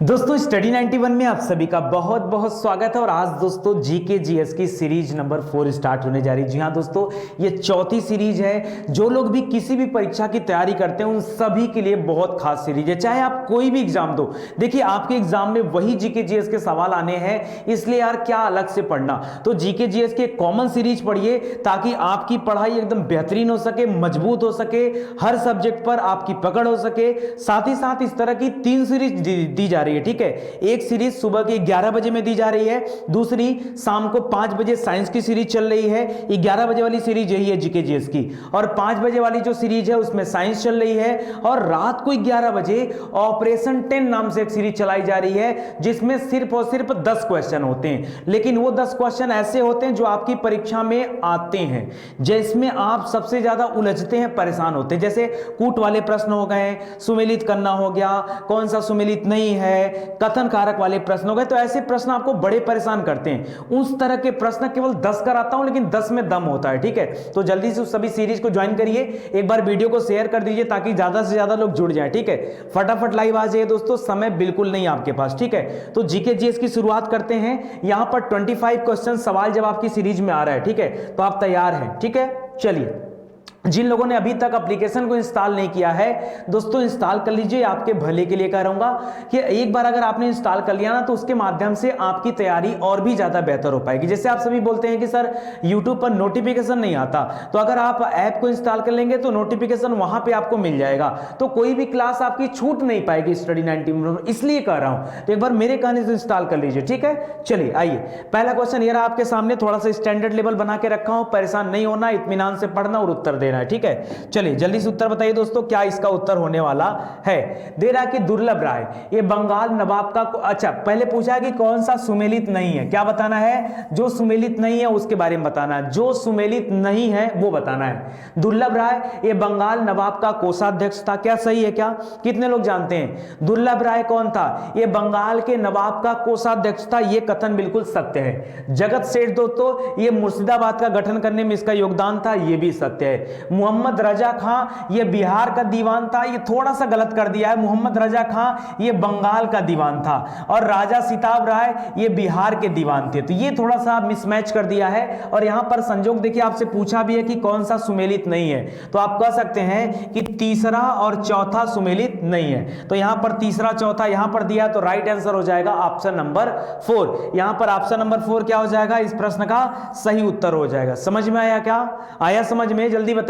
दोस्तों स्टडी 91 में आप सभी का बहुत बहुत स्वागत है। और आज दोस्तों जीके जीएस की सीरीज नंबर 4 स्टार्ट होने जा रही है। जी हाँ दोस्तों, ये चौथी सीरीज है। जो लोग भी किसी भी परीक्षा की तैयारी करते हैं उन सभी के लिए बहुत खास सीरीज है। चाहे आप कोई भी एग्जाम दो, देखिए आपके एग्जाम में वही जीके जीएस के सवाल आने हैं, इसलिए यार क्या अलग से पढ़ना। तो जीके जीएस की कॉमन सीरीज पढ़िए ताकि आपकी पढ़ाई एकदम बेहतरीन हो सके, मजबूत हो सके, हर सब्जेक्ट पर आपकी पकड़ हो सके। साथ ही साथ इस तरह की 3 सीरीज दी जा रही है, ठीक है। एक सीरीज सुबह के 11 बजे में दी जा रही है, दूसरी शाम को 5 बजे साइंस की सीरीज चल रही है। 11 बजे वाली सीरीज यही है जीके जीएस की, और 5 बजे वाली जो सीरीज है उसमें साइंस चल रही है। और रात को 11 बजे ऑपरेशन 10 नाम से एक सीरीज चलाई जा रही है, जिसमें सिर्फ और सिर्फ 10 क्वेश्चन होते हैं। लेकिन वो 10 क्वेश्चन ऐसे होते हैं जो आपकी परीक्षा में आते हैं, जिसमें आप सबसे ज्यादा उलझते हैं, परेशान होते हैं। जैसे कूट वाले प्रश्न हो गए, सुमेलित करना हो गया, कौन सा सुमेलित नहीं है, कथन कारक वाले प्रश्न हो गए। तो ऐसे प्रश्न आपको बड़े परेशान करते हैं। उस तरह के प्रश्न केवल 10 कराता हूं, लेकिन 10 में दम होता है, ठीक है। तो जल्दी से सभी सीरीज को ज्वाइन करिए, एक बार वीडियो को शेयर कर दीजिए ताकि ज्यादा से ज्यादा लोग जुड़ जाएं, ठीक है। फटाफट लाइव आ जाइए दोस्तों, समय बिल्कुल नहीं आपके पास, ठीक है। तो जीके जीएस की शुरुआत करते हैं। यहां पर 25 क्वेश्चन सवाल जवाब की सीरीज में आ रहा है, ठीक है। तो आप तैयार हैं, ठीक है। चलिए, जिन लोगों ने अभी तक एप्लीकेशन को इंस्टॉल नहीं किया है दोस्तों, इंस्टॉल कर लीजिए, आपके भले के लिए कह रहूंगा कि एक बार अगर आपने इंस्टॉल कर लिया ना, तो उसके माध्यम से आपकी तैयारी और भी ज्यादा बेहतर हो पाएगी। जैसे आप सभी बोलते हैं कि सर यूट्यूब पर नोटिफिकेशन नहीं आता, तो अगर आप ऐप को इंस्टॉल कर लेंगे तो नोटिफिकेशन वहां पर आपको मिल जाएगा। तो कोई भी क्लास आपकी छूट नहीं पाएगी स्टडी 90 में, इसलिए कह रहा हूं। तो एक बार मेरे कहने से इंस्टॉल कर लीजिए, ठीक है। चलिए आइए, पहला क्वेश्चन ये रहा आपके सामने, थोड़ा सा स्टैंडर्ड लेवल बना के रखा हूं, परेशान नहीं होना, इत्मीनान से पढ़ना और उत्तर देना है, ठीक है। चलिए जल्दी से उत्तर बताइए दोस्तों, क्या इसका उत्तर होने वाला है। दे रहा कि दुर्लभ राय ये बंगाल नवाब का, अच्छा पहले पूछा है कि कौन सा सुमेलित नहीं है, क्या बताना है। जो सुमेलित नहीं है उसके बारे में बताना है, जो सुमेलित नहीं है वो बताना है। दुर्लभ राय ये बंगाल नवाब का कोषाध्यक्ष था, क्या सही है क्या। कितने लोग जानते हैं दुर्लभ राय कौन था। ये बंगाल के नवाब का कोषाध्यक्ष था, ये कथन बिल्कुल सत्य है। जगत सेठ दोस्तों ये मुर्शिदाबाद का गठन करने में इसका योगदान था, ये भी सत्य है। मोहम्मद रजा खां ये बिहार का दीवान था, ये थोड़ा सा गलत कर दिया है। मोहम्मद रजा खां ये बंगाल का दीवान था, और राजा सिताब राय ये बिहार के दीवान थे। तो ये थोड़ा सा मिसमैच कर दिया है। और यहां पर संजोग देखिए, आपसे पूछा भी है कि कौन सा सुमेलित नहीं है, तो आप कह सकते हैं कि तीसरा और चौथा सुमेलित नहीं है। तो यहां पर तीसरा चौथा यहां पर दिया, तो राइट आंसर हो जाएगा ऑप्शन नंबर 4। यहां पर ऑप्शन नंबर 4 क्या हो जाएगा, इस प्रश्न का सही उत्तर हो जाएगा। समझ में आया क्या, आया समझ में, जल्दी बताइए।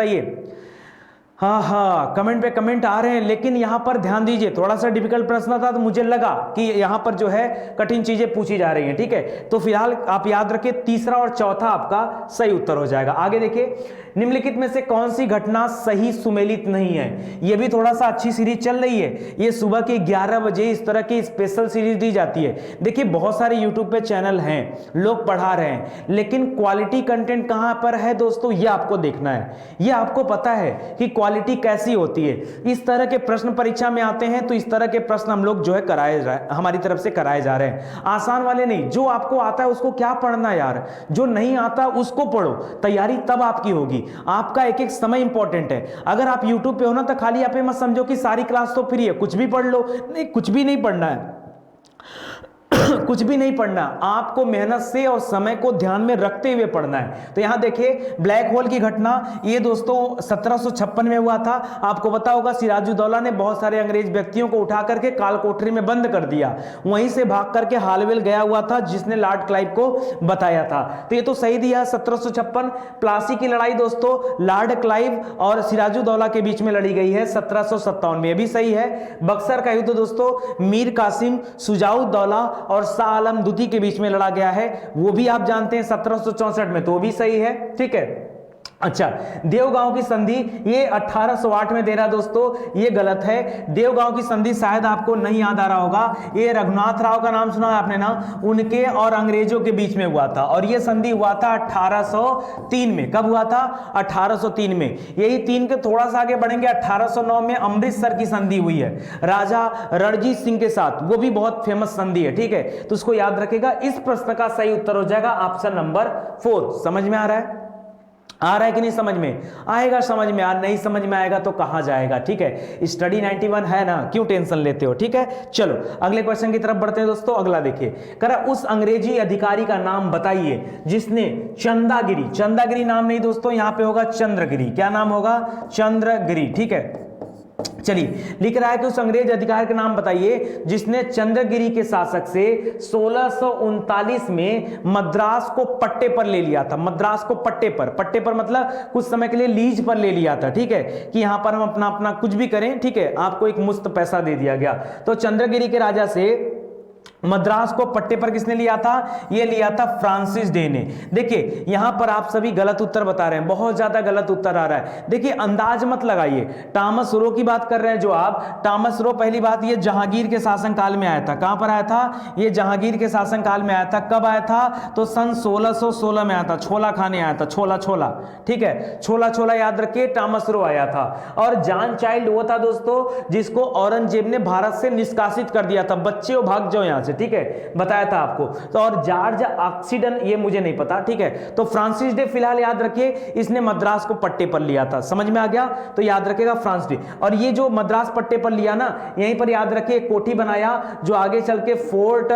हाँ, कमेंट पे कमेंट आ रहे हैं, लेकिन यहां पर ध्यान दीजिए, थोड़ा सा डिफिकल्ट प्रश्न था, तो मुझे लगा कि यहां पर जो है कठिन चीजें पूछी जा रही हैं, ठीक है। तो फिलहाल आप याद रखिए, तीसरा और चौथा आपका सही उत्तर हो जाएगा। आगे देखिए, निम्नलिखित में से कौन सी घटना सही सुमेलित नहीं है। यह भी थोड़ा सा अच्छी सीरीज चल रही है, ये सुबह के 11 बजे इस तरह की स्पेशल सीरीज दी जाती है। देखिए बहुत सारे यूट्यूब पे चैनल हैं, लोग पढ़ा रहे हैं, लेकिन क्वालिटी कंटेंट कहां पर है दोस्तों, ये आपको देखना है। ये आपको पता है कि क्वालिटी कैसी होती है। इस तरह के प्रश्न परीक्षा में आते हैं, तो इस तरह के प्रश्न हम लोग जो है हमारी तरफ से कराए जा रहे हैं, आसान वाले नहीं। जो आपको आता है उसको क्या पढ़ना यार, जो नहीं आता उसको पढ़ो, तैयारी तब आपकी होगी। आपका एक एक समय इंपॉर्टेंट है। अगर आप यूट्यूब पे हो ना, तो खाली आप मत समझो कि सारी क्लास तो फ्री है, कुछ भी पढ़ लो, नहीं कुछ भी नहीं पढ़ना है। कुछ भी नहीं पढ़ना, आपको मेहनत से और समय को ध्यान में रखते हुए पढ़ना है। तो यहां देखिए, ब्लैक होल की घटना ये दोस्तों 1756 में हुआ था। आपको पता होगा सिराजुद्दौला ने बहुत सारे अंग्रेज व्यक्तियों को उठा करके काल कोठरी में बंद कर दिया, वहीं से भाग करके हालवेल गया हुआ था, जिसने लॉर्ड क्लाइव को बताया था। तो ये तो सही दिया 1756। प्लासी की लड़ाई दोस्तों लॉर्ड क्लाइव और सिराजुद्दौला के बीच में लड़ी गई है 1757 में, ये भी सही है। बक्सर का युद्ध दोस्तों मीर कासिम सुजाउद्दौला और शाह आलम द्वितीय के बीच में लड़ा गया है, वो भी आप जानते हैं 1764 में, तो वो भी सही है, ठीक है। अच्छा, देवगांव की संधि ये 1808 में दे रहा दोस्तों, ये गलत है। देवगांव की संधि शायद आपको नहीं याद आ रहा होगा, ये रघुनाथ राव का नाम सुना है आपने ना, उनके और अंग्रेजों के बीच में हुआ था, और ये संधि हुआ था 1803 में। कब हुआ था, 1803 में। यही 3 के थोड़ा सा आगे बढ़ेंगे, 1809 में अमृतसर की संधि हुई है राजा रणजीत सिंह के साथ, वो भी बहुत फेमस संधि है, ठीक है। तो उसको याद रखेगा। इस प्रश्न का सही उत्तर हो जाएगा ऑप्शन नंबर 4। समझ में आ रहा है। आ रहा है कि नहीं समझ में? आएगा समझ में, नहीं समझ में आएगा तो कहां जाएगा, ठीक है। स्टडी 91 है ना, क्यों टेंशन लेते हो, ठीक है। चलो अगले क्वेश्चन की तरफ बढ़ते हैं दोस्तों। अगला देखिए, कह रहा उस अंग्रेजी अधिकारी का नाम बताइए जिसने चंदागिरी, चंदागिरी नाम नहीं दोस्तों, यहां पे होगा चंद्रगिरी। क्या नाम होगा? चंद्रगिरी, ठीक है। चलिए, लिख रहा है कि उस अंग्रेज अधिकारी का नाम बताइए जिसने चंद्रगिरी के शासक से 1639 में मद्रास को पट्टे पर ले लिया था। मद्रास को पट्टे पर मतलब कुछ समय के लिए लीज पर ले लिया था, ठीक है, कि यहां पर हम अपना अपना कुछ भी करें, ठीक है, आपको एक मुफ्त पैसा दे दिया गया। तो चंद्रगिरी के राजा से मद्रास को पट्टे पर किसने लिया था? ये लिया था फ्रांसिस डे ने। देखिए यहां पर आप सभी गलत उत्तर बता रहे हैं, बहुत ज्यादा गलत उत्तर आ रहा है। देखिए अंदाज मत लगाइए, टॉमस रो की बात कर रहे हैं जो आप। टॉमस रो पहली बात ये जहांगीर के शासन काल में आया था। कहां पर आया था? ये जहांगीर के शासन काल में आया था। कब आया था? तो सन 1616 में आया था। छोला खाने आया था, छोला, ठीक है, छोला याद रखिए, टॉमस रो आया था। और जॉन चाइल्ड वो था दोस्तों जिसको औरंगजेब ने भारत से निष्कासित कर दिया था, बच्चे भाग जाओ यहां से, ठीक है, बताया था आपको। तो और जॉर्ज ऑक्सीडन ये मुझे नहीं पता, ठीक है। तो फ्रांसिस डे फिलहाल याद रखिए, इसने मद्रास को पट्टे पर लिया था। समझ में आ गया? तो याद रखेगा फ्रांसिस डे। और ये जो मद्रास पट्टे पर लिया ना, यहीं पर याद रखिए कोठी बनाया जो आगे चल के फोर्ट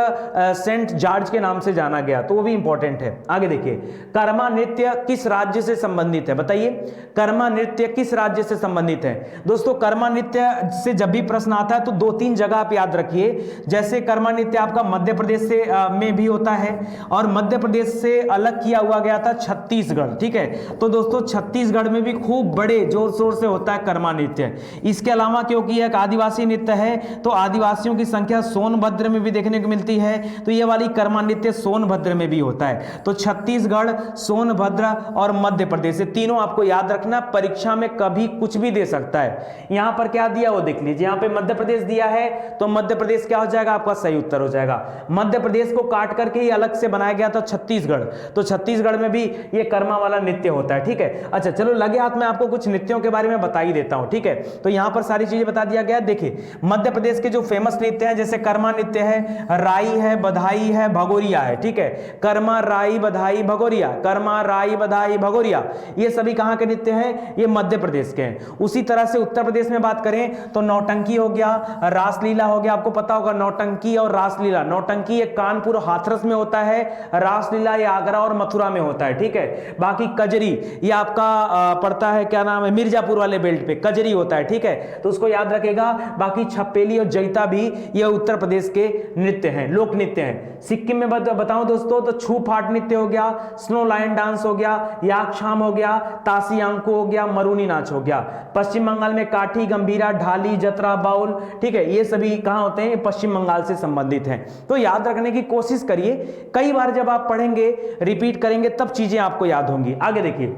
सेंट जॉर्ज के नाम से जाना गया, तो वो भी इंपॉर्टेंट है। आगे देखिए, कर्मा नृत्य किस राज्य से संबंधित है? बताइए, कर्मा नृत्य किस राज्य से संबंधित है? दोस्तों कर्मा नृत्य से जब भी प्रश्न आता है तो 2-3 जगह आप याद रखिए। जैसे कर्मा नृत्य आपका मध्य प्रदेश से में भी होता है, और मध्य प्रदेश से अलग किया हुआ गया था छत्तीसगढ़, ठीक है। तो दोस्तों छत्तीसगढ़ में भी खूब बड़े जोर शोर से होता है कर्मा नृत्य। इसके अलावा क्योंकि एक आदिवासी नृत्य है तो आदिवासियों की संख्या सोनभद्र में भी देखने को मिलती है, तो ये वाली कर्मा नृत्य सोनभद्र में भी होता है। तो छत्तीसगढ़, सोनभद्र और मध्य प्रदेश, ये तीनों आपको याद रखना, परीक्षा में कभी कुछ भी दे सकता है। यहां पर क्या दिया वो देख लीजिए, यहां पे मध्य प्रदेश दिया है तो मध्य प्रदेश क्या हो जाएगा? आपका सही उत्तर हो जाएगा। मध्य प्रदेश को काट करके ही अलग से बनाया गया था छत्तीसगढ़, तो छत्तीसगढ़ में भी ये कर्मा वाला नृत्य होता है, ठीक है। अच्छा चलो लगे हाथ में आपको कुछ नृत्यों के बारे में बता ही देता हूं, ठीक है। तो यहां पर सारी चीजें बता दिया गया। देखिए मध्य प्रदेश के जो फेमस नृत्य हैं, जैसे कर्मा नृत्य है, राई है, बधाई है, भगोरिया है, ठीक है। कर्मा, राई, बधाई, भगोरिया, कर्मा, राई, बधाई, भगोरिया, ये सभी कहां के नृत्य हैं? ये मध्य प्रदेश के हैं। उसी तरह से उत्तर प्रदेश में बात करें तो नौटंकी हो गया, रासलीला हो गया। आपको पता होगा नौटंकी और रासलीला। नौटंकी ये कानपुर हाथरस में होता है, रासलीला ये आगरा और मथुरा में होता है, ठीक है। बाकी कजरी ये आपका पड़ता है, क्या नाम है, मिर्जापुर वाले बेल्ट पे कजरी होता है, ठीक है, तो उसको याद रखेगा। बाकी छपेली और जैता भी ये उत्तर प्रदेश के नृत्य हैं, लोक नृत्य हैं। सिक्किम में बताऊं दोस्तों तो छू फाट नृत्य हो गया, स्नो लायन डांस हो गया, याकशाम हो गया, तासी आंकू हो गया, मरूनी नाच हो गया। पश्चिम बंगाल में काठी, गंभीरा, ढाली, जतरा, बाउल, ठीक है, ये सभी कहां होते हैं? पश्चिम बंगाल से संबंधित हैं। तो याद रखने की कोशिश करिए, कई बार जब आप पढ़ेंगे, रिपीट करेंगे, तब चीजें आपको याद होंगी। आगे देखिए,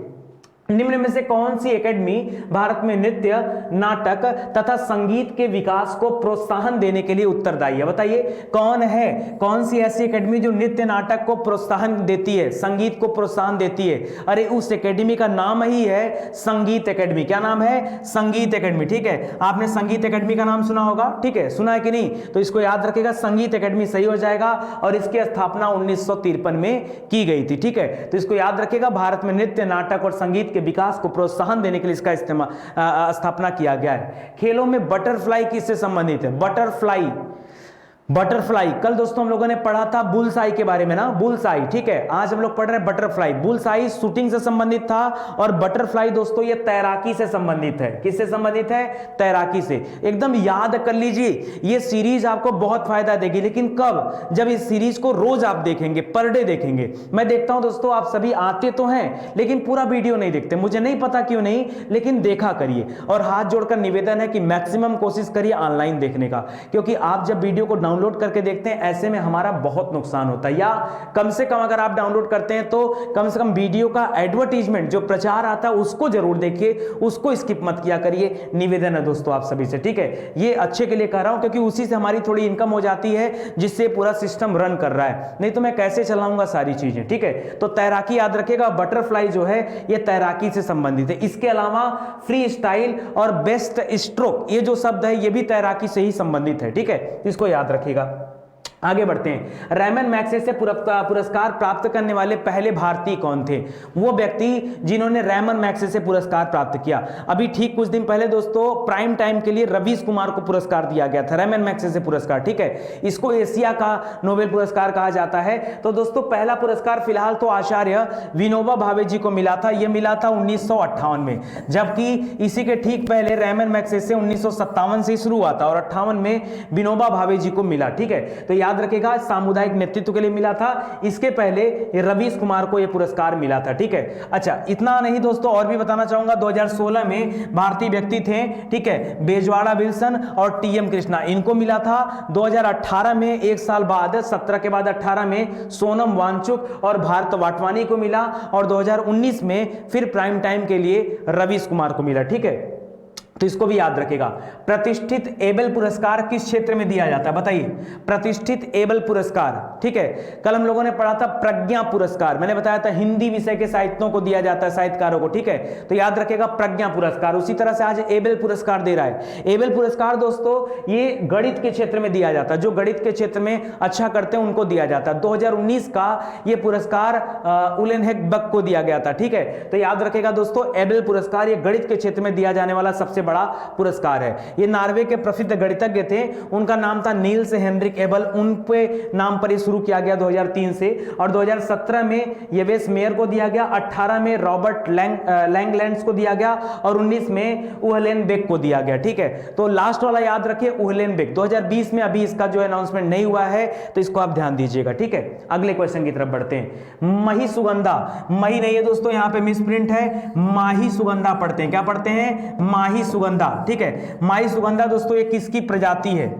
निम्न में से कौन सी एकेडमी भारत में नृत्य, नाटक तथा संगीत के विकास को प्रोत्साहन देने के लिए उत्तरदायी है? बताइए कौन है, कौन सी ऐसी एकेडमी जो नृत्य नाटक को प्रोत्साहन देती है, संगीत को प्रोत्साहन देती है? अरे उस एकेडमी का नाम ही है संगीत एकेडमी। क्या नाम है? संगीत एकेडमी, ठीक है। आपने संगीत एकेडमी का नाम सुना होगा, ठीक है, सुना है कि नहीं? तो इसको याद रखेगा, संगीत एकेडमी सही हो जाएगा। और इसकी स्थापना 1953 में की गई थी, ठीक है। तो इसको याद रखेगा, भारत में नृत्य, नाटक और संगीत के विकास को प्रोत्साहन देने के लिए इसका स्थापना किया गया है। खेलों में बटरफ्लाई किससे संबंधित है? बटरफ्लाई, बटरफ्लाई कल दोस्तों हम लोगों ने पढ़ा था बुलसाई के बारे में ना, बुलसाई, ठीक है। आज हम लोग पढ़ रहे हैं बटरफ्लाई। बुलसाई शूटिंग से संबंधित था, और बटरफ्लाई दोस्तों ये तैराकी से संबंधित है। किससे संबंधित है? तैराकी से। एकदम याद कर लीजिए, ये सीरीज आपको बहुत फायदा देगी, लेकिन कब? जब इस सीरीज को रोज आप देखेंगे, पर डे देखेंगे। मैं देखता हूं दोस्तों आप सभी आते तो हैं लेकिन पूरा वीडियो नहीं देखते, मुझे नहीं पता क्यों नहीं, लेकिन देखा करिए। और हाथ जोड़कर निवेदन है कि मैक्सिमम कोशिश करिए ऑनलाइन देखने का, क्योंकि आप जब वीडियो को डाउनलोड करके देखते हैं ऐसे में हमारा बहुत नुकसान होता है। या कम से कम अगर आप डाउनलोड करते हैं तो कम से कम वीडियो का एडवर्टीजमेंट जो प्रचार आता है उसको जरूर देखिए, उसको स्किप मत किया करिए। निवेदन है दोस्तों आप सभी से, ठीक है। ये अच्छे के लिए कर रहा हूं क्योंकि उसी से हमारी थोड़ी इनकम हो जाती है, जिससे पूरा सिस्टम रन कर रहा है, नहीं तो मैं कैसे चलाऊंगा सारी चीजें, ठीक है। तो तैराकी याद रखिएगा, बटरफ्लाई जो है ये तैराकी से संबंधित है। इसके अलावा फ्री स्टाइल और बेस्ट स्ट्रोक ये जो शब्द है ये भी तैराकी से ही संबंधित है, ठीक है, इसको याद रखिएगा। आगे बढ़ते हैं। रैमन मैग्सेसे पुरस्कार प्राप्त करने वाले पहले भारतीय कौन थे? वो व्यक्ति जिन्होंने रैमन मैग्सेसे पुरस्कार प्राप्त किया। अभी ठीक कुछ दिन पहले दोस्तों प्राइम टाइम के लिए रवीश कुमार को पुरस्कार दिया गया था, रैमन मैग्सेसे पुरस्कार, ठीक है। इसको एशिया का नोबेल पुरस्कार कहा जाता है। तो दोस्तों पहला पुरस्कार फिलहाल तो आचार्य विनोबा भावे जी को मिला था, यह मिला था 1958 में, जबकि इसी के ठीक पहले रैमन मैग्सेसे 1957 से शुरू हुआ था और 58 में विनोबा भावे जी को मिला, ठीक है। तो याद रखेगा सामुदायिक नेतृत्व के लिए मिला था, इसके पहले रवीश कुमार को यह पुरस्कार मिला था, ठीक है। अच्छा इतना नहीं दोस्तों, और भी बताना चाहूंगा 2016 में भारतीय व्यक्ति थे, ठीक है, बेजवाड़ा विल्सन और टीएम कृष्णा, इनको मिला था। 2018 में एक साल बाद 17 के बाद 18 में सोनम वांगचुक और भारत वाटवानी को मिला और 2019 में फिर प्राइम टाइम के लिए रवीश कुमार को मिला, ठीक है। तो इसको भी याद रखेगा। प्रतिष्ठित एबेल पुरस्कार किस क्षेत्र में दिया जाता है बताइए? प्रतिष्ठित एबेल पुरस्कार, ठीक है। कल हम लोगों ने पढ़ा था प्रज्ञा पुरस्कार, मैंने बताया था हिंदी विषय के साहित्यों को दिया जाता है, साहित्यकारों को, ठीक है। तो याद रखेगा प्रज्ञा पुरस्कार। उसी तरह से आज एबेल पुरस्कार दे रहा है। एबेल पुरस्कार दोस्तों ये गणित के क्षेत्र में दिया जाता है, जो गणित के क्षेत्र में अच्छा करते हैं उनको दिया जाता है। 2019 का ये पुरस्कार उलेनहेक बक को दिया गया था, ठीक है। तो याद रखेगा दोस्तों एबेल पुरस्कार ये गणित के क्षेत्र में दिया जाने वाला सबसे बड़ा पुरस्कार है। ये नॉर्वे के प्रसिद्ध गणितज्ञ थे, उनका नाम था नील्स हेनरिक एबेल, उन पे नाम पर ये शुरू किया गया 2003 से। और 2017 में येवेस मेयर को दिया गया, 18 में रॉबर्ट लैंगलैंड्स को दिया गया और 19 में उहलेनबेक को दिया गया, ठीक है। तो लास्ट वाला याद रखिए उहलेनबेक। 2020 में अभी इसका जो अनाउंसमेंट नहीं हुआ है, तो इसको आप ध्यान दीजिएगा, ठीक है। अगले क्वेश्चन की तरफ बढ़ते हैं। मही सुगंधा, मही नहीं है दोस्तों, यहां पे मिस प्रिंट है, माही सुगंधा पढ़ते हैं। क्या पढ़ते हैं? माही सुगंधा, ठीक है। माही सुगंधा दोस्तों ये किसकी प्रजाति है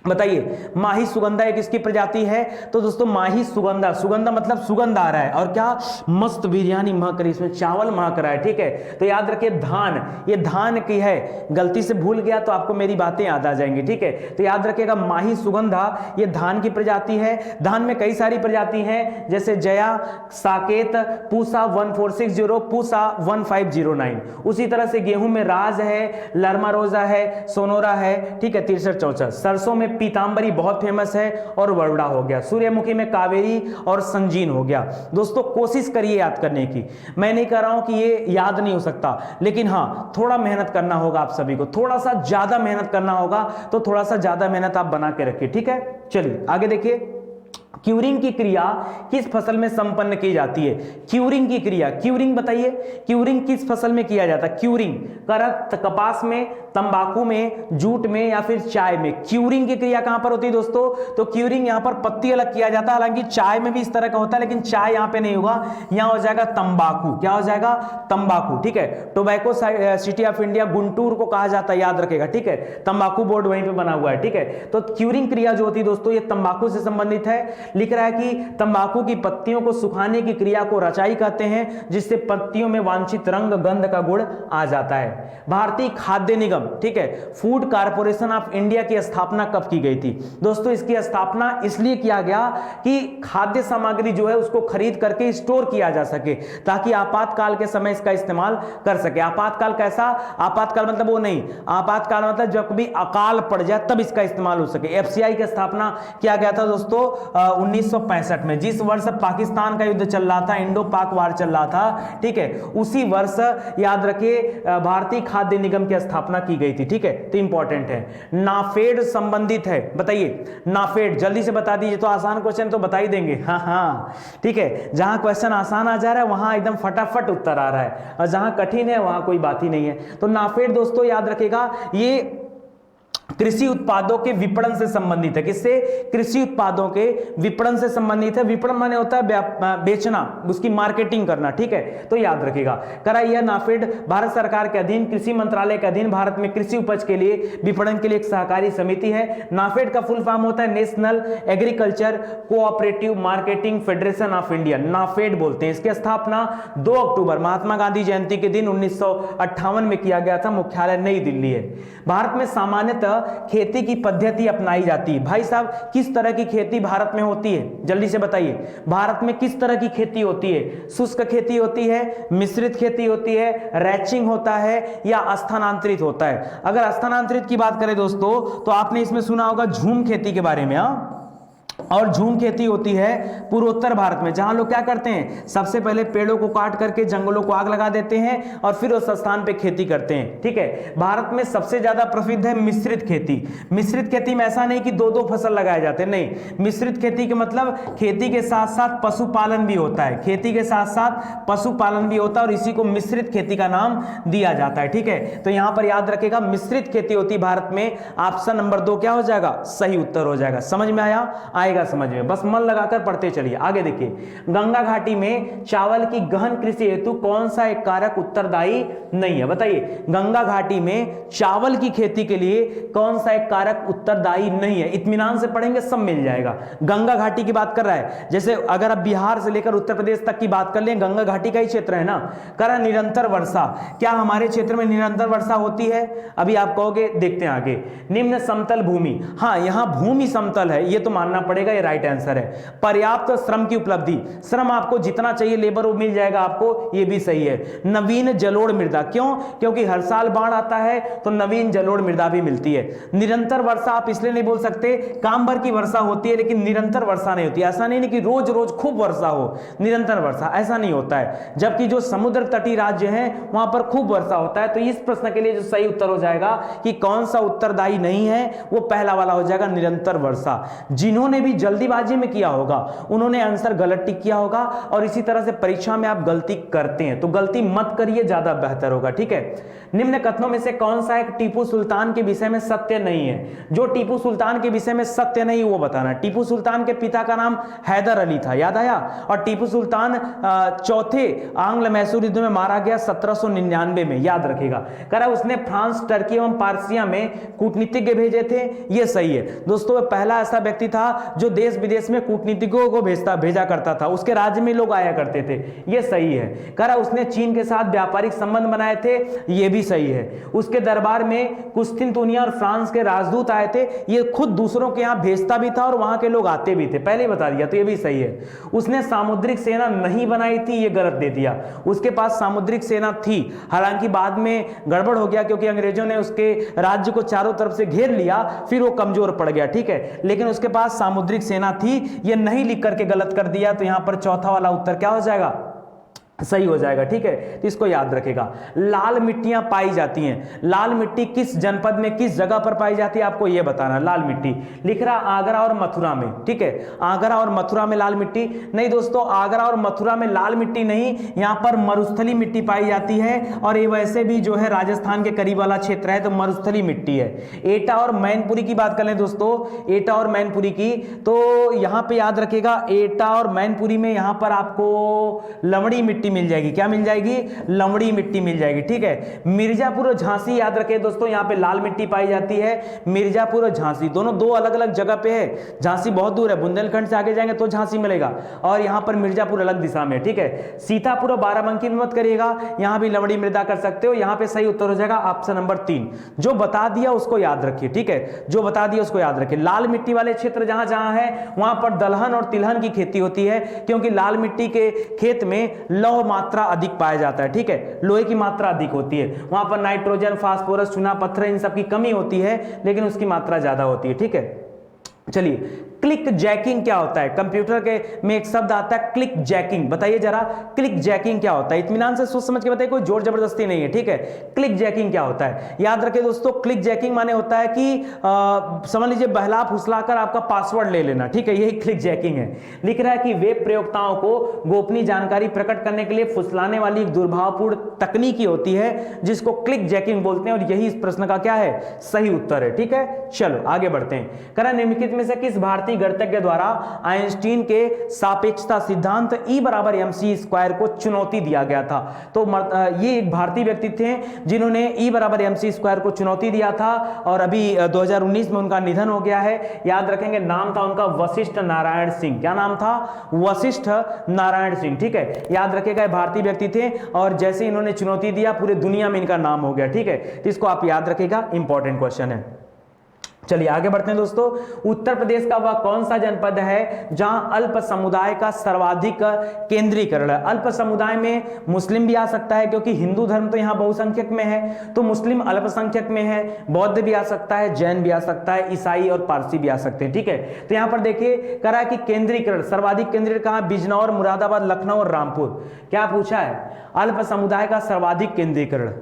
बताइए? माही सुगंधा एक किसकी प्रजाति है? तो दोस्तों माही सुगंधा, सुगंधा मतलब सुगंध आ रहा है और क्या मस्त बिरयानी महक रही, इसमें चावल महक रहा है, ठीक है। तो याद रखिए धान, ये धान की है, गलती से भूल गया तो आपको मेरी बातें याद आ जाएंगी, ठीक है। तो याद रखिएगा माही सुगंधा ये धान की प्रजाति है। धान में कई सारी प्रजाति हैं, जैसे जया, साकेत, पूसा 1460, पूसा 1509। उसी तरह से गेहूं में राज है, लरमा रोजा है, सोनोरा है, ठीक है, 63-64। सरसों में पीतांबरी बहुत फेमस है और वरुड़ा हो गया। सूर्यमुखी में कावेरी और संजीन हो गया। दोस्तों कोशिश करिए याद करने की, मैं नहीं कह रहा हूं कि ये याद नहीं हो सकता, लेकिन हां थोड़ा मेहनत करना होगा आप सभी को, थोड़ा सा ज्यादा मेहनत करना होगा, तो थोड़ा सा ज्यादा मेहनत आप बना के रखिए, ठीक है। चलिए आगे देखिए। क्यूरिंग की क्रिया किस फसल में संपन्न की जाती है? क्यूरिंग की क्रिया, क्यूरिंग बताइए, क्यूरिंग किस फसल में किया जाता है? क्यूरिंग कपास में, तंबाकू में, जूट में या फिर चाय में? क्यूरिंग की क्रिया कहां पर होती है दोस्तों? तो क्यूरिंग यहां पर पत्ती अलग किया जाता है, हालांकि चाय में भी इस तरह का होता है, लेकिन चाय यहां पे नहीं होगा, यहां हो जाएगा तंबाकू। क्या हो जाएगा? तंबाकू, ठीक है। Tobacco city of India Guntur को कहा जाता है, याद रखेगा, ठीक है। तंबाकू बोर्ड वहीं पे बना हुआ है, ठीक है। तो क्यूरिंग क्रिया जो होती है दोस्तों ये तंबाकू से संबंधित है। लिख रहा है कि तंबाकू की पत्तियों को सुखाने की क्रिया को रचाई कहते हैं, जिससे पत्तियों में वांछित रंग गंध का गुण आ जाता है। भारतीय खाद्य निगम, ठीक है, फूड कारपोरेशन ऑफ इंडिया की स्थापना कब की गई थी? दोस्तों इसकी स्थापना इसलिए किया गया कि खाद्य सामग्री जो है उसको खरीद करके स्टोर किया जा सके, ताकि आपातकाल के समय इसका इस्तेमाल कर सके। आपातकाल कैसा? आपातकाल मतलब वो नहीं, आपातकाल मतलब जब कभी अकाल पड़ जाए तब इसका इस्तेमाल हो सके। एफसीआई की स्थापना किया गया था दोस्तों 1965 में, जिस वर्ष पाकिस्तान का युद्ध चल रहा था, इंडो पाक वार चल रहा था, ठीक है, उसी वर्ष याद रखिए भारतीय खाद्य निगम की स्थापना की गई थी, ठीक है। तो इंपॉर्टेंट है। नाफेड संबंधित है, बताइए नाफेड, जल्दी से बता दीजिए, तो आसान क्वेश्चन तो बता ही देंगे, हाँ हाँ, ठीक है। जहां क्वेश्चन आसान आ जा रहा है वहां एकदम फटाफट उत्तर आ रहा है, और जहां कठिन है वहां कोई बात ही नहीं है। तो नाफेड दोस्तों याद रखेगा ये कृषि उत्पादों के विपणन से संबंधित है। किससे? कृषि उत्पादों के विपणन से संबंधित है। विपणन माने होता है बेचना, उसकी मार्केटिंग करना, ठीक है। तो याद रखिएगा। कराइए नाफेड भारत सरकार के अधीन, कृषि मंत्रालय के अधीन भारत में कृषि उपज के लिए विपणन के लिए एक सहकारी समिति है। नाफेड का फुल फॉर्म होता है national agriculture cooperative marketing federation of India, NAFED बोलते हैं। इसकी स्थापना 2 अक्टूबर महात्मा गांधी जयंती के दिन 1958 में किया गया था। मुख्यालय नई दिल्ली है। भारत में सामान्यतः खेती की पद्धति अपनाई जाती है। भाई साहब किस तरह की खेती भारत में होती है? जल्दी से बताइए, भारत में किस तरह की खेती होती है? शुष्क खेती होती है, मिश्रित खेती होती है, रैचिंग होता है या स्थानांतरित होता है? अगर स्थानांतरित की बात करें दोस्तों तो आपने इसमें सुना होगा झूम खेती के बारे में। और झूम खेती होती है पूर्वोत्तर भारत में, जहां लोग क्या करते हैं, सबसे पहले पेड़ों को काट करके जंगलों को आग लगा देते हैं और फिर उस स्थान पे खेती करते हैं। ठीक है, भारत में सबसे ज्यादा प्रसिद्ध है मिश्रित खेती। मिश्रित खेती में ऐसा नहीं कि दो दो फसल लगाए जाते, नहीं, मिश्रित खेती के मतलब खेती के साथ साथ पशुपालन भी होता है, खेती के साथ साथ पशुपालन भी होता है और इसी को मिश्रित खेती का नाम दिया जाता है। ठीक है, तो यहां पर याद रखेगा मिश्रित खेती होती भारत में। ऑप्शन नंबर 2 क्या हो जाएगा, सही उत्तर हो जाएगा। समझ में आएगा समझ में, बस मन लगाकर पढ़ते चलिए। आगे देखिए, गंगा घाटी में चावल की गहन कृषि हेतु कौन सा एक कारक उत्तरदायी नहीं है, बताइए। गंगा घाटी में चावल की खेती के लिए कौन सा एक कारक उत्तरदायी नहीं है, इत्मीनान से पढ़ेंगे सब मिल जाएगा। गंगा घाटी की बात कर रहा है, जैसे अगर आप बिहार से लेकर उत्तर प्रदेश तक की बात कर लें, गंगा घाटी का ही क्षेत्र है ना। करा निरंतर वर्षा, क्या हमारे क्षेत्र में निरंतर वर्षा होती है, अभी आप कहोगे, देखते हैं आगे। निम्न समतल भूमि, हाँ यहां भूमि समतल है, ये तो मानना पड़ेगा, ये राइट आंसर है। पर्याप्त श्रम की उपलब्धि, श्रम आपको जितना चाहिए लेबर वो मिल जाएगा आपको, ये भी सही है। नवीन जलोढ़ मृदा, क्यों, क्योंकि हर साल बाढ़ आता है तो नवीन जलोढ़ मृदा भी मिलती है। निरंतर वर्षा आप इसलिए नहीं बोल सकते, काम भर की वर्षा होती है लेकिन निरंतर वर्षा नहीं होती। ऐसा नहीं कि रोज रोज खूब वर्षा हो, निरंतर वर्षा ऐसा नहीं होता है। जबकि जो समुद्र तटीय राज्य हैं वहां पर खूब वर्षा होता है। तो इस प्रश्न के लिए जो सही उत्तर हो जाएगा कि कौन सा उत्तरदायी नहीं है, वो पहला वाला हो जाएगा, निरंतर वर्षा। जिन्होंने भी जल्दीबाजी में किया होगा उन्होंने आंसर गलत टिक किया होगा, और इसी तरह से परीक्षा में आप गलती करते हैं तो गलती मत करिए, ज्यादा बेहतर होगा। ठीक है, निम्न कथनों में से कौन सा एक टीपू सुल्तान के विषय में सत्य नहीं है। जो टीपू सुल्तान के विषय में सत्य नहीं वो बताना। टीपू सुल्तान के पिता का नाम हैदर अली था, याद आया, और टीपू सुल्तान चौथे आंग्ल मैसूर युद्ध में मारा गया 1799 में, याद रखेगा। करा उसने फ्रांस, टर्की एवं पार्सिया में कूटनीतिज्ञ भेजे थे, ये सही है दोस्तों। वह पहला ऐसा व्यक्ति था जो देश विदेश में कूटनीतिज्ञों को भेजा करता था, उसके राज्य में लोग आया करते थे, ये सही है। करा उसने चीन के साथ व्यापारिक संबंध बनाए थे, ये भी सही है। उसके दरबार में कुस्तुनतुनिया और फ्रांस के राजदूत आए थे, ये खुद दूसरों के यहां भेजता भी था और वहां के लोग आते भी थे, पहले ही बता दिया, तो ये भी सही है। उसने सामुद्रिक सेना नहीं बनाई थी, ये गलत दे दिया। उसके पास सामुद्रिक सेना थी, हालांकि बाद में गड़बड़ हो गया क्योंकि अंग्रेजों ने उसके राज्य को चारों तरफ से घेर लिया, फिर वो कमजोर पड़ गया। ठीक है, लेकिन उसके पास सामुद्रिक सेना थी, ये नहीं लिख करके गलत कर दिया, तो यहां पर चौथा वाला उत्तर क्या हो जाएगा, सही हो जाएगा। ठीक है, तो इसको याद रखेगा। लाल मिट्टियां पाई जाती हैं, लाल मिट्टी किस जनपद में, किस जगह पर पाई जाती है, आपको यह बताना। लाल मिट्टी लिख रहा आगरा और मथुरा में, ठीक है, आगरा और मथुरा में लाल मिट्टी नहीं दोस्तों, आगरा और मथुरा में लाल मिट्टी नहीं, यहां पर मरुस्थली मिट्टी पाई जाती है, और ये वैसे भी जो है राजस्थान के करीब वाला क्षेत्र है तो मरुस्थली मिट्टी है। एटा और मैनपुरी की बात कर लें दोस्तों, एटा और मैनपुरी की, तो यहां पर याद रखेगा एटा और मैनपुरी में यहां पर आपको लवणी मिट्टी मिल जाएगी, क्या मिल जाएगी, लवणी मिट्टी मिल जाएगी। ठीक है, मिर्जापुर और झांसी याद रखें दोस्तों, यहां पे लाल मिट्टी पाई जाती है। मिर्जापुर और झांसी दोनों दो अलग अलग जगह पे है, झांसी बहुत दूर है, बुंदेलखंड से आगे जाएंगे तो झांसी मिलेगा, और यहां पर मिर्जापुर अलग दिशा में। ठीक है, सीतापुर और बाराबंकी में मत करिएगा, यहां भी लवणी मृदा कर सकते हो। यहां पे सही उत्तर हो जाएगा ऑप्शन नंबर 3, जो बता दिया उसको याद रखिए। ठीक है, जो बता दिया उसको याद रखिए। लाल मिट्टी वाले क्षेत्र जहां जहां है वहां पर दलहन और तिलहन की खेती होती है, क्योंकि लाल मिट्टी के खेत में लौह मात्रा अधिक पाया जाता है। ठीक है, लोहे की मात्रा अधिक होती है, वहां पर नाइट्रोजन, फास्फोरस, चूना पत्थर इन सब की कमी होती है, लेकिन उसकी मात्रा ज्यादा होती है। ठीक है, चलिए, क्लिक जैकिंग क्या होता है, कंप्यूटर के में एक शब्द आता है क्लिक जैकिंग, बताइए जरा क्लिक जैकिंग क्या होता है, इत्मीनान से सोच समझ के बताइए, कोई जोर जबरदस्ती नहीं है। ठीक है, क्लिक जैकिंग क्या होता है, याद रखें दोस्तों, क्लिक जैकिंग माने होता है कि समझ लीजिए बहला फुसलाकर आपका पासवर्ड ले लेना। ठीक है, यही क्लिक जैकिंग है। लिख रहा है कि वेब प्रयोक्ताओं को गोपनीय जानकारी प्रकट करने के लिए फुसलाने वाली एक दुर्भावपूर्ण तकनीकी होती है जिसको क्लिक जैकिंग बोलते हैं, और यही इस प्रश्न का क्या है, सही उत्तर है। ठीक है, चलो आगे बढ़ते हैं। करा निम्नलिखित में से किस भारतीय गणितज्ञ द्वारा आइंस्टीन के सापेक्षता सिद्धांत E = mc² को चुनौती दिया गया था। तो ये एक भारतीय व्यक्ति थे जिन्होंने E = mc² को चुनौती दिया था, और अभी 2019 में उनका निधन हो गया है। याद रखेंगे, नाम था उनका वशिष्ठ नारायण सिंह। क्या नाम था, वशिष्ठ नारायण सिंह। ठीक है, याद रखेगा, भारतीय व्यक्ति थे, और जैसे इन्होंने चुनौती दिया पूरे दुनिया में इनका नाम हो गया। ठीक है, तो इसको आप याद रखेगा, इंपॉर्टेंट क्वेश्चन है। चलिए आगे बढ़ते हैं दोस्तों। उत्तर प्रदेश का वह कौन सा जनपद है जहां अल्प समुदाय का सर्वाधिक केंद्रीकरण है। अल्प समुदाय में मुस्लिम भी आ सकता है क्योंकि हिंदू धर्म तो यहां बहुसंख्यक में है, तो मुस्लिम अल्पसंख्यक में है, बौद्ध भी आ सकता है, जैन भी आ सकता है, ईसाई और पारसी भी आ सकते हैं। ठीक है, तो यहां पर देखिए करा है कि केंद्रीकरण सर्वाधिक केंद्रीकरण कहां, बिजनौर, मुरादाबाद, लखनऊ और रामपुर। क्या पूछा है, अल्प समुदाय का सर्वाधिक केंद्रीकरण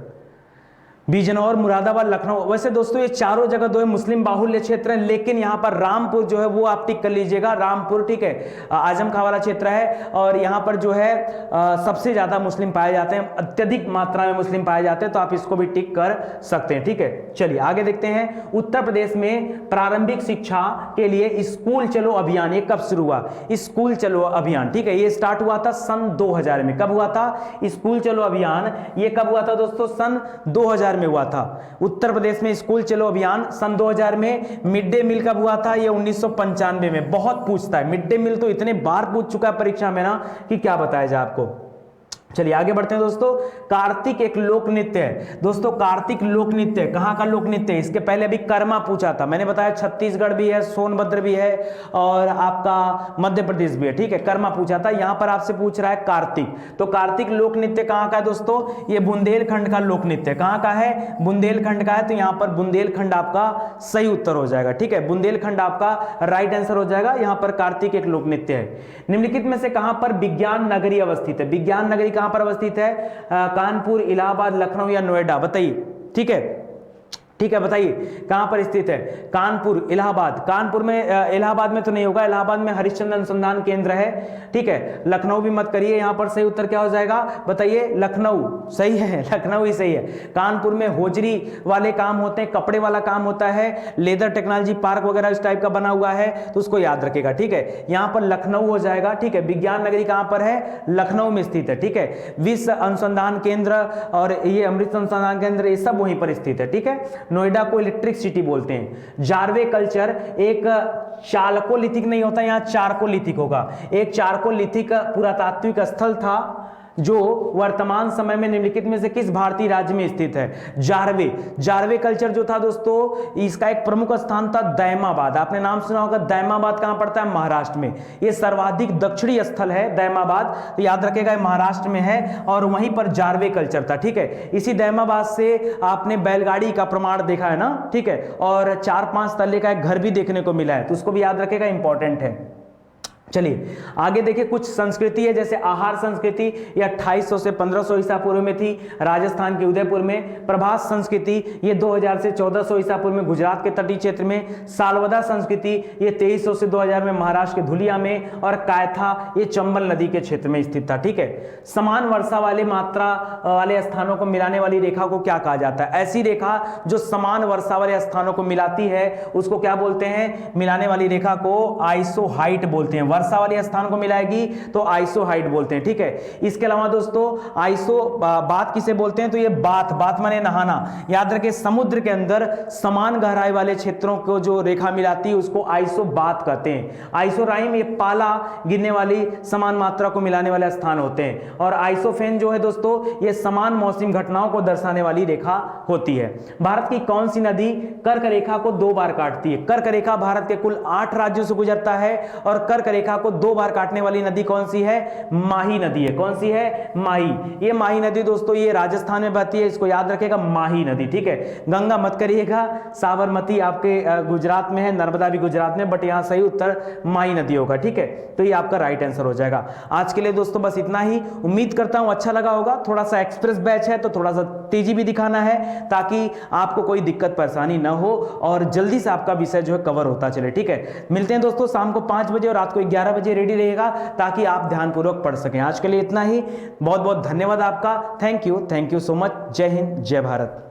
बिजनौर, मुरादाबाद, लखनऊ। वैसे दोस्तों ये चारों जगह दो है मुस्लिम बाहुल्य क्षेत्र है, लेकिन यहां पर रामपुर जो है वो आप टिक कर लीजिएगा, रामपुर। ठीक है, आजम खां वाला क्षेत्र है और यहां पर जो है सबसे ज्यादा मुस्लिम पाए जाते हैं, अत्यधिक मात्रा में मुस्लिम पाए जाते हैं, तो आप इसको भी टिक कर सकते हैं। ठीक है, चलिए आगे देखते हैं। उत्तर प्रदेश में प्रारंभिक शिक्षा के लिए स्कूल चलो अभियान ये कब शुरू हुआ, स्कूल चलो अभियान। ठीक है, ये स्टार्ट हुआ था सन 2000 में। कब हुआ था स्कूल चलो अभियान, ये कब हुआ था दोस्तों, सन 2000 में हुआ था। उत्तर प्रदेश में स्कूल चलो अभियान सन 2000 में। मिड डे मील कब हुआ था, ये 1995 में। बहुत पूछता है मिड डे मील, तो इतने बार पूछ चुका है परीक्षा में ना कि क्या बताया जाए आपको। चलिए आगे बढ़ते हैं दोस्तों। कार्तिक एक लोक नृत्य है दोस्तों, कार्तिक लोक नृत्य कहां का लोक नृत्य है। इसके पहले अभी कर्मा पूछा था, मैंने बताया छत्तीसगढ़ भी है, सोनभद्र भी है और आपका मध्य प्रदेश भी है। ठीक है, कर्मा पूछा था, यहां पर आपसे पूछ रहा है कार्तिक। तो कार्तिक लोक नृत्य कहां का है दोस्तों, ये बुंदेलखंड का लोक नृत्य। कहां का है, बुंदेलखंड का है, तो यहां पर बुंदेलखंड आपका सही उत्तर हो जाएगा। ठीक है, बुंदेलखंड आपका राइट आंसर हो जाएगा। यहां पर कार्तिक एक लोक नृत्य है। निम्नलिखित में से कहां पर विज्ञान नगरी अवस्थित है, विज्ञान नगरी कहां पर अवस्थित है, कानपुर, इलाहाबाद, लखनऊ या नोएडा, बताइए। ठीक है, ठीक है, बताइए कहां पर स्थित है, कानपुर, इलाहाबाद। कानपुर में, इलाहाबाद में तो नहीं होगा, इलाहाबाद में हरिश्चंद्र अनुसंधान केंद्र है। ठीक है, लखनऊ भी मत करिए, यहां पर सही उत्तर क्या हो जाएगा, बताइए, लखनऊ सही है, लखनऊ ही सही है। कानपुर में होजरी वाले काम होते हैं, कपड़े वाला काम होता है, लेदर टेक्नोलॉजी पार्क वगैरह इस टाइप का बना हुआ है, तो उसको याद रखेगा। ठीक है, यहां पर लखनऊ हो जाएगा। ठीक है, विज्ञान नगरी कहां पर है, लखनऊ में स्थित है। ठीक है, विश्व अनुसंधान केंद्र और ये अमृत अनुसंधान केंद्र ये सब वहीं पर स्थित है। ठीक है, नोएडा को इलेक्ट्रिक सिटी बोलते हैं। जारवे कल्चर एक चालकोलिथिक नहीं होता, यहां चारकोलिथिक होगा। एक चारकोलिथिक पुरातात्विक स्थल था जो वर्तमान समय में निम्नलिखित में से किस भारतीय राज्य में स्थित है, जारवे। जारवे कल्चर जो था दोस्तों, इसका एक प्रमुख स्थान था दैमाबाद। आपने नाम सुना होगा, दैमाबाद कहां पड़ता है, महाराष्ट्र में। यह सर्वाधिक दक्षिणी स्थल है दैमाबाद, तो याद रखेगा महाराष्ट्र में है और वहीं पर जारवे कल्चर था। ठीक है, इसी दैमाबाद से आपने बैलगाड़ी का प्रमाण देखा है ना। ठीक है, और 4-5 तल्ले का एक घर भी देखने को मिला है, तो उसको भी याद रखेगा, इंपॉर्टेंट है। चलिए आगे देखिए, कुछ संस्कृति है जैसे आहार संस्कृति, ये 2800 से 1500 ईसा पूर्व में थी राजस्थान के उदयपुर में। प्रभास संस्कृति ये 2000 से 1400 ईसा पूर्व में गुजरात के तटीय क्षेत्र में। सालवदा संस्कृति ये 2300 से 2000 में महाराष्ट्र के धुलिया में। और कायथा ये चंबल नदी के क्षेत्र में स्थित था। ठीक है, समान वर्षा वाले मात्रा वाले स्थानों को मिलाने वाली रेखा को क्या कहा जाता है, ऐसी रेखा जो समान वर्षा वाले स्थानों को मिलाती है उसको क्या बोलते हैं, मिलाने वाली रेखा को आइसोहाइट बोलते हैं। वर्षा वाले स्थान को मिलाएगी तो आइसोहाइट बोलते हैं। ठीक है, इसके अलावा दोस्तों आइसो बात किसे बोलते हैं, तो ये बात माने नहाना। याद रखें, समुद्र के अंदर समान गहराई वाले क्षेत्रों को जो रेखा मिलाती है उसको आइसो बात कहते हैं। आइसोराइम ये पाला गिरने वाली समान मात्रा को मिलाने वाले स्थान होते हैं। और आइसोफेन जो है दोस्तों, ये समान मौसमी घटनाओं को दर्शाने वाली रेखा होती है। भारत की कौन सी नदी कर्क रेखा को 2 बार काटती है। कर्क रेखा भारत के कुल 8 राज्यों से गुजरता है और कर्क रेखा को 2 बार काटने वाली नदी कौन सी है, माही नदी है। कौन सी है, माही। ये माही नदी दोस्तों ये राजस्थान में बहती है, इसको याद रखेगा, माही नदी। ठीक है, गंगा मत करिएगा, साबरमती आपके गुजरात में है, नर्मदा भी गुजरात में, बट यहां सही उत्तर माही नदी होगा। ठीक है, तो ये आपका राइट आंसर हो जाएगा। आज के लिए दोस्तों बस इतना ही, उम्मीद करता हूं अच्छा लगा होगा। थोड़ा सा एक्सप्रेस बैच है तो थोड़ा सा तेजी भी दिखाना है ताकि आपको कोई दिक्कत परेशानी ना हो और जल्दी से आपका विषय जो है कवर होता चले। ठीक है, मिलते हैं दोस्तों शाम को 5 बजे और रात को 11 बजे रेडी रहेगा ताकि आप ध्यानपूर्वक पढ़ सकें। आज के लिए इतना ही, बहुत बहुत धन्यवाद आपका। Thank you so much. जय हिंद, जय भारत।